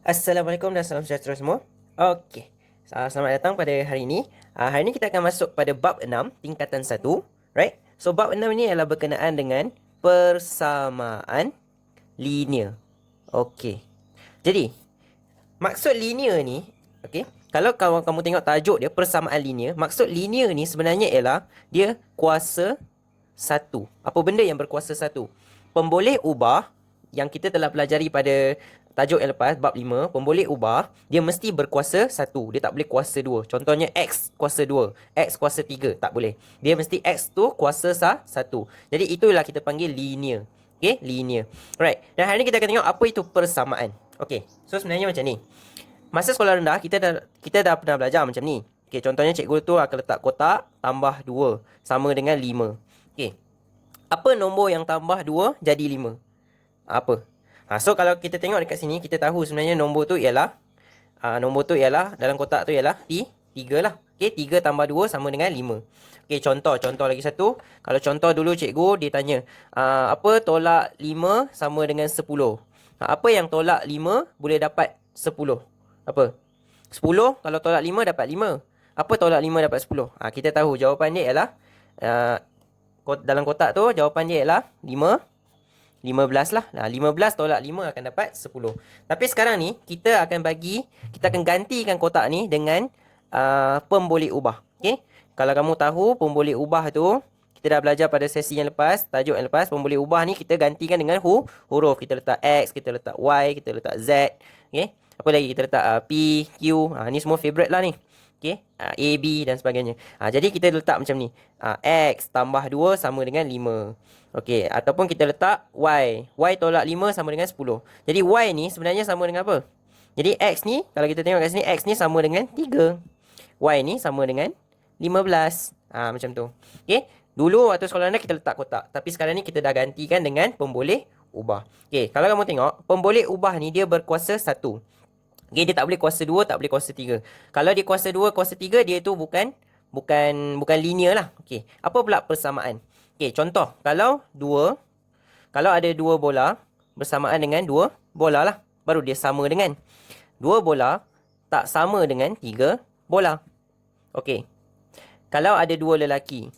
Assalamualaikum dan salam sejahtera semua. Okey. Selamat datang pada hari ini. Hari ini kita akan masuk pada bab 6 tingkatan 1, right? So bab 6 ini adalah berkenaan dengan persamaan linear. Okey. Jadi, maksud linear ni, okey, kalau kamu tengok tajuk dia persamaan linear, maksud linear ni sebenarnya ialah dia kuasa satu. Apa benda yang berkuasa satu? Pemboleh ubah yang kita telah pelajari pada tajuk yang lepas, bab 5, pemboleh ubah, dia mesti berkuasa satu. Dia tak boleh kuasa dua. Contohnya X kuasa 2, X kuasa 3, tak boleh. Dia mesti X tu kuasa satu. Jadi itulah kita panggil linear. Okay, linear. Right. Dan hari ni kita akan tengok apa itu persamaan. Okay, so sebenarnya macam ni. Masa sekolah rendah, kita dah pernah belajar macam ni. Okay, contohnya cikgu tu akan letak kotak tambah 2 sama dengan 5. Okay, apa nombor yang tambah 2 jadi 5? Apa? So kalau kita tengok dekat sini, kita tahu sebenarnya nombor tu ialah dalam kotak tu ialah 3 lah. Okay, 3 tambah 2 sama dengan 5. Okay, contoh lagi satu. Kalau contoh dulu cikgu dia tanya, apa tolak 5 sama dengan 10? Apa yang tolak 5 boleh dapat 10? Apa? 10 kalau tolak 5 dapat 5. Apa tolak 5 dapat 10? Kita tahu jawapan dia ialah dalam kotak tu jawapan dia ialah 15 lah. 15 tolak 5 akan dapat 10. Tapi sekarang ni kita akan gantikan kotak ni dengan pemboleh ubah. Okey. Kalau kamu tahu pemboleh ubah tu, kita dah belajar pada sesi yang lepas, tajuk yang lepas, pemboleh ubah ni kita gantikan dengan huruf. Kita letak X, kita letak Y, kita letak Z. Okey. Apa lagi? Kita letak P, Q. Ni semua favorite lah ni. Okey. A, B dan sebagainya. Jadi kita letak macam ni. X tambah 2 sama dengan 5. Okey, ataupun kita letak Y. Y tolak 5 sama dengan 10. Jadi Y ni sebenarnya sama dengan apa? Jadi X ni, kalau kita tengok kat sini, X ni sama dengan 3. Y ni sama dengan 15. Macam tu. Okey, dulu waktu sekolah rendah kita letak kotak. Tapi sekarang ni kita dah gantikan dengan pemboleh ubah. Okey, kalau kamu tengok, pemboleh ubah ni dia berkuasa 1. Okey, dia tak boleh kuasa 2, tak boleh kuasa 3. Kalau dia kuasa 2, kuasa 3, dia tu bukan linear lah. Okey, apa pula persamaan? Okey, contoh, kalau ada 2 bola bersamaan dengan 2 bola lah, baru dia sama dengan 2 bola tak sama dengan 3 bola. Okey. Kalau ada 2 lelaki,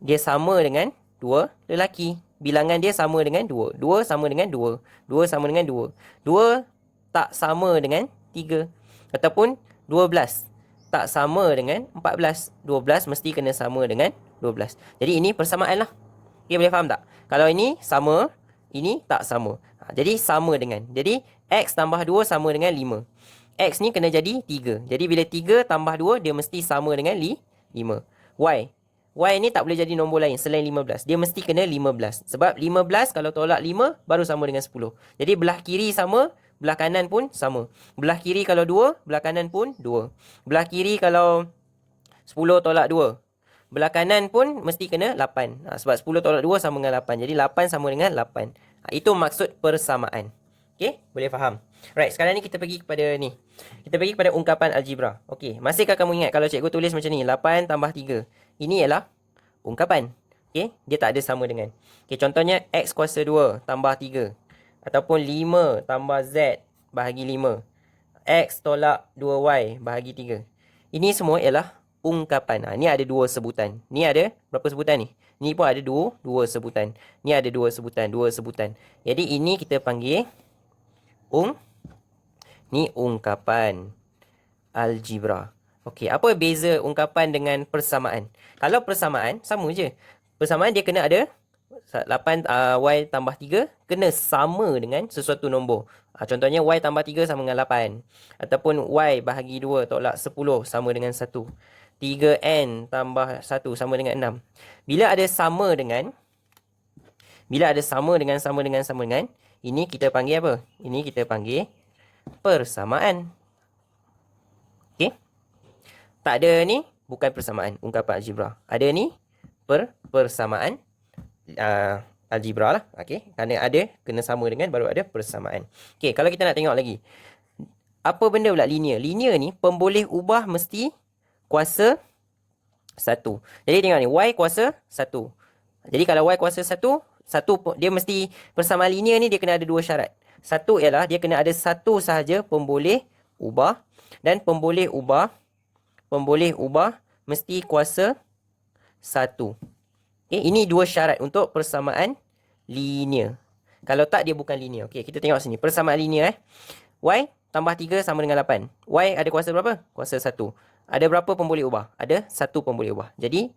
dia sama dengan 2 lelaki. Bilangan dia sama dengan 2. 2 sama dengan 2. 2 sama dengan 2. 2 tak sama dengan 3. Ataupun 12 tak sama dengan 14. 12 mesti kena sama dengan 12. Jadi ini persamaan lah. Okay, boleh faham tak? Kalau ini sama, ini tak sama. Jadi sama dengan. Jadi X tambah 2 sama dengan 5. X ni kena jadi 3. Jadi bila 3 tambah 2, dia mesti sama dengan 5. Y. Y ni tak boleh jadi nombor lain selain 15. Dia mesti kena 15. Sebab 15 kalau tolak 5, baru sama dengan 10. Jadi belah kiri sama, belah kanan pun sama. Belah kiri kalau 2, belah kanan pun 2. Belah kiri kalau 10 tolak 2, belah kanan pun mesti kena 8. Sebab 10 tolak 2 sama dengan 8. Jadi 8 sama dengan 8. Itu maksud persamaan. Okey, boleh faham? Right, sekarang ni kita pergi kepada ni. Kita pergi kepada ungkapan algebra. Okey, masihkah kamu ingat kalau cikgu tulis macam ni, 8 tambah 3. Ini ialah ungkapan. Okey, dia tak ada sama dengan. Okey, contohnya X kuasa 2 tambah 3. Ataupun 5 tambah Z bahagi 5. X tolak 2Y bahagi 3. Ini semua ialah ungkapan. Ni ada 2 sebutan. Ni ada berapa sebutan ni? Ni pun ada 2 sebutan. Ni ada 2 sebutan, 2 sebutan. Jadi ini kita panggil ni ungkapan algebra. Okey, apa beza ungkapan dengan persamaan? Kalau persamaan sama je. Persamaan dia kena ada 8 Y tambah 3 kena sama dengan sesuatu nombor. Contohnya Y tambah 3 sama dengan 8. Ataupun Y bahagi 2 tolak 10 sama dengan 1. 3N tambah 1 sama dengan 6. Bila ada sama dengan, sama dengan, ini kita panggil apa? Ini kita panggil persamaan. Okey? Tak ada ni, bukan persamaan, ungkapan algebra. Ada ni, persamaan algebra lah. Okey? Kerana ada, kena sama dengan, baru ada persamaan. Okey, kalau kita nak tengok lagi. Apa benda pula linear? Linear ni, pemboleh ubah mesti kuasa 1. Jadi tengok ni, Y kuasa 1. Jadi kalau Y kuasa 1, dia mesti persamaan linear ni dia kena ada 2 syarat. Satu ialah dia kena ada satu sahaja pemboleh ubah. Dan pemboleh ubah mesti kuasa 1. Okay, ini dua syarat untuk persamaan linear. Kalau tak, dia bukan linear. Okay, kita tengok sini. Persamaan linear Y tambah 3 sama dengan 8. Y ada kuasa berapa? Kuasa 1. Ada berapa pemboleh ubah? Ada 1 pemboleh ubah. Jadi,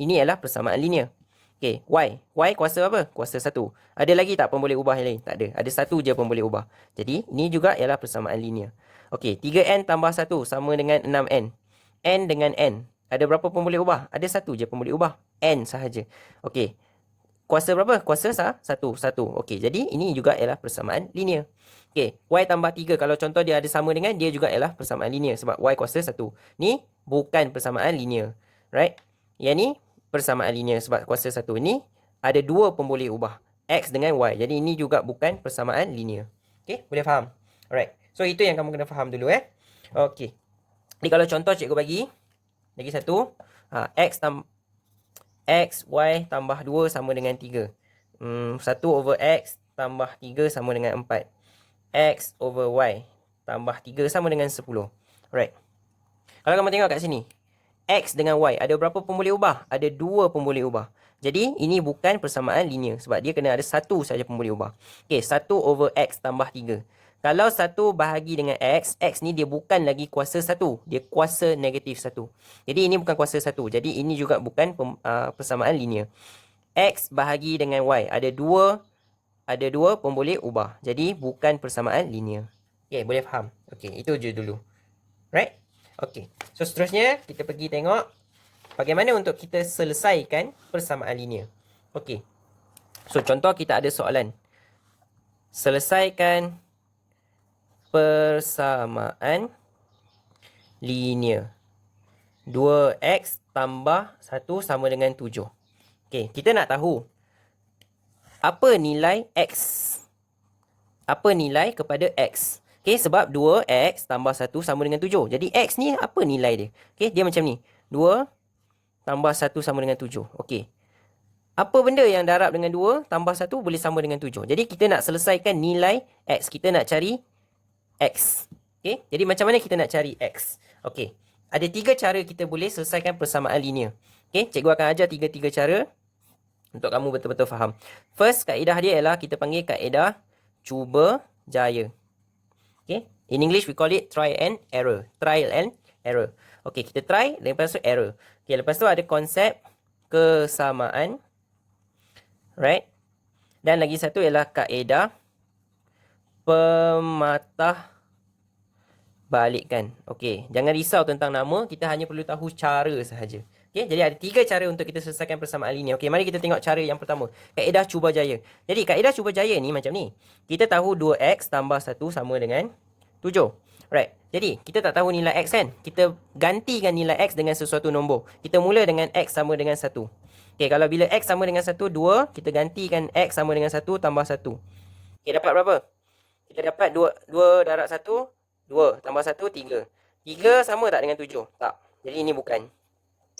ini ialah persamaan linear. Okay, Y kuasa apa? Kuasa 1. Ada lagi tak pemboleh ubah yang lain? Tak ada. Ada 1 je pemboleh ubah. Jadi, ini juga ialah persamaan linear. Okay, 3N tambah 1 sama dengan 6N. N dengan N. Ada berapa pemboleh ubah? Ada 1 je pemboleh ubah. N sahaja. Okay. Kuasa berapa? Kuasa 1. Okey, jadi ini juga ialah persamaan linear. Okey, Y tambah 3. Kalau contoh dia ada sama dengan, dia juga ialah persamaan linear. Sebab Y kuasa 1. Ni bukan persamaan linear. Right? Yang ni persamaan linear sebab kuasa 1. Ni ada 2 pemboleh ubah. X dengan Y. Jadi ini juga bukan persamaan linear. Okey, boleh faham? Alright. So itu yang kamu kena faham dulu Okey. Jadi kalau contoh cikgu bagi lagi satu. X, Y tambah 2 sama dengan 3. 1 over X tambah 3 sama dengan 4. X over Y tambah 3 sama dengan 10. Alright. Kalau kamu tengok kat sini. X dengan Y ada berapa pemboleh ubah? Ada 2 pemboleh ubah. Jadi, ini bukan persamaan linear. Sebab dia kena ada 1 saja pemboleh ubah. Okay, 1 over X tambah 3. Kalau 1 bahagi dengan X, X ni dia bukan lagi kuasa 1. Dia kuasa negatif 1. Jadi, ini bukan kuasa 1. Jadi, ini juga bukan persamaan linear. X bahagi dengan Y. Ada 2 pemboleh ubah. Jadi, bukan persamaan linear. Okay, boleh faham? Okay, itu je dulu. Right? Okay. So, seterusnya, kita pergi tengok bagaimana untuk kita selesaikan persamaan linear. Okay. So, contoh kita ada soalan. Selesaikan persamaan linear. 2x tambah 1 sama dengan 7. Okay, kita nak tahu apa nilai x. Apa nilai kepada x. Okay, sebab 2x tambah 1 sama dengan 7. Jadi x ni apa nilai dia? Okay, dia macam ni. 2 tambah 1 sama dengan 7. Okay. Apa benda yang darab dengan 2 tambah 1 boleh sama dengan 7. Jadi kita nak selesaikan nilai x. Kita nak cari x. Okay. Jadi macam mana kita nak cari x? Okay. Ada 3 cara kita boleh selesaikan persamaan linear. Okay. Cikgu akan ajar 3 cara untuk kamu betul-betul faham. First, kaedah dia ialah kita panggil kaedah cuba jaya. Okay. In English, we call it try and error. Trial and error. Okay, kita try, lepas tu error. Okay, lepas tu ada konsep kesamaan. Right. Dan lagi satu ialah kaedah pematah balikkan. Okey, jangan risau tentang nama, kita hanya perlu tahu cara sahaja. Okey, jadi ada 3 cara untuk kita selesaikan persamaan linear. Okey, mari kita tengok cara yang pertama, kaedah cuba jaya. Jadi kaedah cuba jaya ni macam ni. Kita tahu 2x tambah 1 sama dengan 7. Right. Jadi kita tak tahu nilai x kan? Kita gantikan nilai x dengan sesuatu nombor. Kita mula dengan x sama dengan 1. Okey, kalau bila x sama dengan 1, 2, kita gantikan x sama dengan 1 tambah 1. Okey, dapat berapa? Kita dapat 2 darab 1, 2 tambah 1, 3. 3 sama tak dengan 7? Tak. Jadi ini bukan.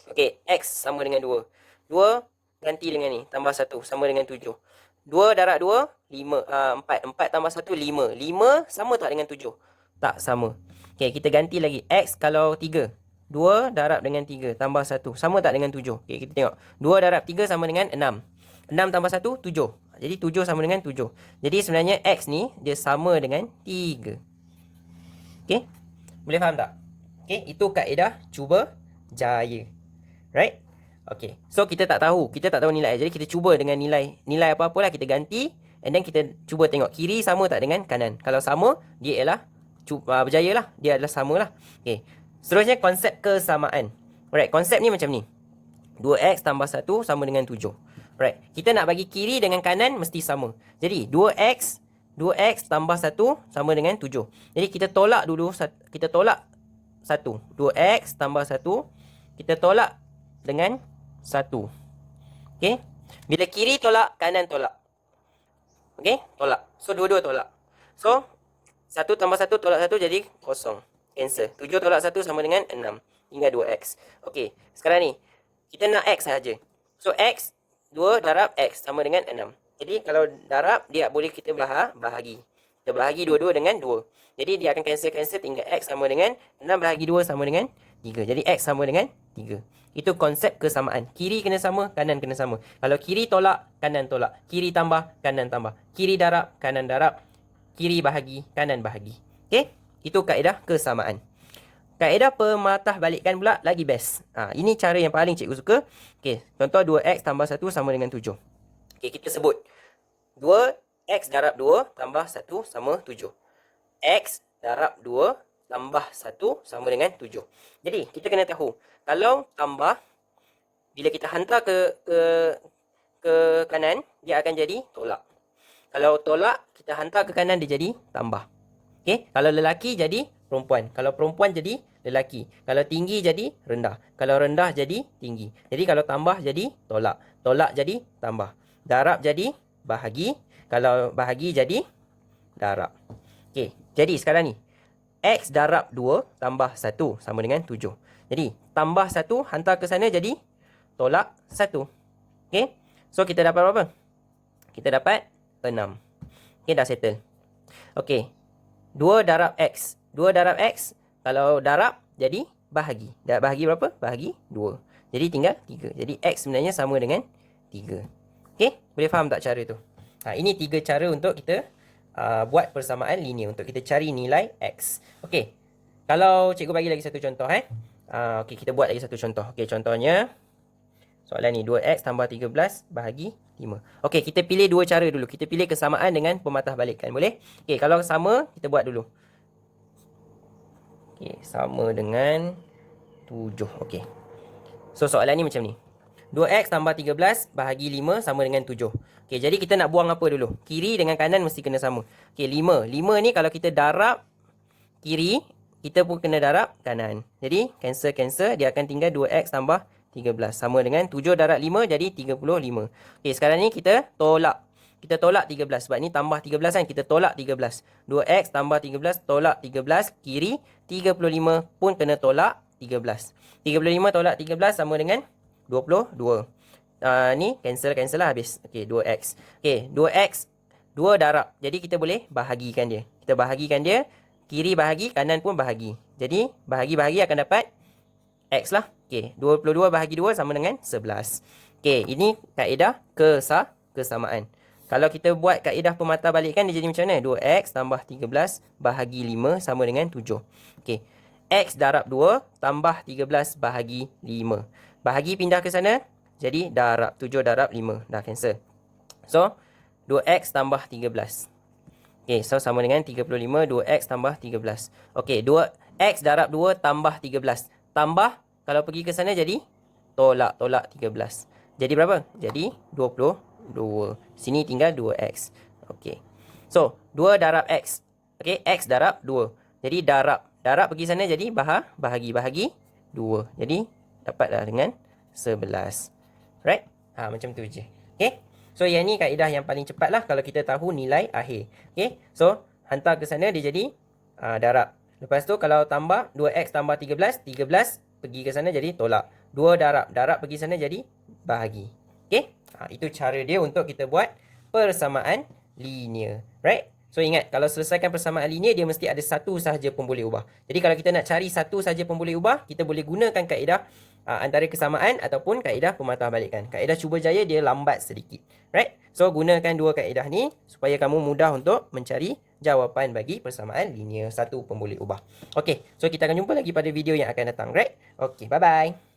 Okey, x sama dengan 2. 2 ganti dengan ni, tambah 1 sama dengan 7. 2 darab 2, 5. 4. 4 tambah 1, 5. 5 sama tak dengan 7? Tak sama. Okey, kita ganti lagi. X kalau 3. 2 darab dengan 3 tambah 1. Sama tak dengan 7? Okey, kita tengok. 2 darab 3 sama dengan 6. 6 tambah 1, 7. Jadi 7 sama dengan 7. Jadi sebenarnya x ni dia sama dengan 3. Okey? Boleh faham tak? Okey, itu kaedah cuba jaya. Right? Okey. So kita tak tahu nilai x. Jadi kita cuba dengan nilai apa-apalah kita ganti and then kita cuba tengok kiri sama tak dengan kanan. Kalau sama, dia ialah berjaya lah. Dia adalah sama lah. Okey. Seterusnya konsep kesamaan. Alright, konsep ni macam ni. 2x tambah 1 sama dengan 7. Right. Kita nak bagi kiri dengan kanan mesti sama. Jadi 2x tambah 1 sama dengan 7. Jadi kita tolak dulu, kita tolak 1. 2x tambah 1, kita tolak dengan 1. Okey. Bila kiri tolak, kanan tolak. Okey, tolak. So dua-dua tolak. So 1 tambah 1 tolak 1 jadi kosong. Cancel. 7 tolak 1 sama dengan 6. Tinggal 2x. Okey, sekarang ni kita nak x saja. So x 2 darab x sama dengan 6. Jadi kalau darab dia boleh kita bahagi. Kita bahagi dua-dua dengan 2. Jadi dia akan cancel-cancel, tinggal X sama dengan 6 bahagi 2 sama dengan 3. Jadi X sama dengan 3. Itu konsep kesamaan. Kiri kena sama, kanan kena sama. Kalau kiri tolak, kanan tolak. Kiri tambah, kanan tambah. Kiri darab, kanan darab. Kiri bahagi, kanan bahagi. Okey? Itu kaedah kesamaan. Kaedah pematahbalikan pula lagi best. Ini cara yang paling cikgu suka. Okey, contoh 2x tambah 1 sama dengan 7. Okey, kita sebut 2x darab 2 tambah 1 sama 7. X darab 2 tambah 1 sama dengan 7. Jadi, kita kena tahu, kalau tambah, bila kita hantar ke kanan, dia akan jadi tolak. Kalau tolak, kita hantar ke kanan, dia jadi tambah. Okey, kalau lelaki jadi perempuan. Kalau perempuan jadi lelaki. Kalau tinggi jadi rendah. Kalau rendah jadi tinggi. Jadi kalau tambah jadi tolak. Tolak jadi tambah. Darab jadi bahagi. Kalau bahagi jadi darab. Okey, jadi sekarang ni X darab 2 tambah 1 sama dengan 7. Jadi tambah 1 hantar ke sana jadi tolak 1. Okey, so kita dapat berapa? Kita dapat 6. Okey, dah settle. Okey, 2 darab X. 2 darab X, kalau darab jadi bahagi. Darab bahagi berapa? Bahagi 2. Jadi tinggal 3. Jadi X sebenarnya sama dengan 3. Okey, boleh faham tak cara tu? Ini 3 cara untuk kita buat persamaan linear. Untuk kita cari nilai X. Okey, kalau cikgu bagi lagi satu contoh. Okey, kita buat lagi satu contoh. Okey, contohnya soalan ni 2x tambah 13 bahagi 5. Okey, kita pilih dua cara dulu. Kita pilih kesamaan dengan pematahbalikan. Boleh? Okey, kalau sama, kita buat dulu. Okey, sama dengan 7. Okey. So, soalan ni macam ni. 2x tambah 13 bahagi 5 sama dengan 7. Okey, jadi kita nak buang apa dulu? Kiri dengan kanan mesti kena sama. Okey, 5. 5 ni kalau kita darab kiri, kita pun kena darab kanan. Jadi, cancel-cancel, dia akan tinggal 2x tambah 13. Sama dengan 7 darab 5 jadi 35. Okey, sekarang ni kita tolak. Kita tolak 13. Sebab ni tambah 13 kan. Kita tolak 13. 2x tambah 13 tolak 13. Kiri 35 pun kena tolak 13. 35 tolak 13 sama dengan 22. Ni cancel lah habis. Okey, 2x. Okey, 2x 2 darab. Jadi kita boleh bahagikan dia. Kita bahagikan dia. Kiri bahagi, kanan pun bahagi. Jadi bahagi-bahagi akan dapat X lah. Okey, 22 bahagi 2 sama dengan 11. Okey, ini kaedah kesamaan. Kalau kita buat kaedah pematahbalikan, dia jadi macam mana? 2x tambah 13 bahagi 5 sama dengan 7. Okey, x darab 2 tambah 13 bahagi 5. Bahagi pindah ke sana, jadi darab. 7 darab 5. Dah cancel. So, 2x tambah 13. Okey, so sama dengan 35. 2x tambah 13. Okey, 2x darab 2 tambah 13. Tambah, kalau pergi ke sana jadi tolak 13. Jadi berapa? Jadi 22. Sini tinggal 2x. Okey. So, 2 darab x. Okey, x darab 2. Jadi darab. Darab pergi sana jadi bahagi 2. Jadi dapatlah dengan 11. Right? Macam tu je. Okey. So, yang ni kaedah yang paling cepat lah kalau kita tahu nilai akhir. Okey. So, hantar ke sana dia jadi darab. Lepas tu kalau tambah 2x tambah 13, 13 pergi ke sana jadi tolak. 2 darab. Darab pergi sana jadi bahagi. Okey? Itu cara dia untuk kita buat persamaan linear. Right? So, ingat, kalau selesaikan persamaan linear, dia mesti ada satu sahaja pun boleh ubah. Jadi, kalau kita nak cari satu sahaja pun boleh ubah, kita boleh gunakan kaedah antara kesamaan ataupun kaedah pematahbalikan. Kaedah cuba jaya dia lambat sedikit. Right? So, gunakan dua kaedah ni supaya kamu mudah untuk mencari jawapan bagi persamaan linear. Satu pun boleh ubah. Okey, so kita akan jumpa lagi pada video yang akan datang. Right? Okey, bye-bye.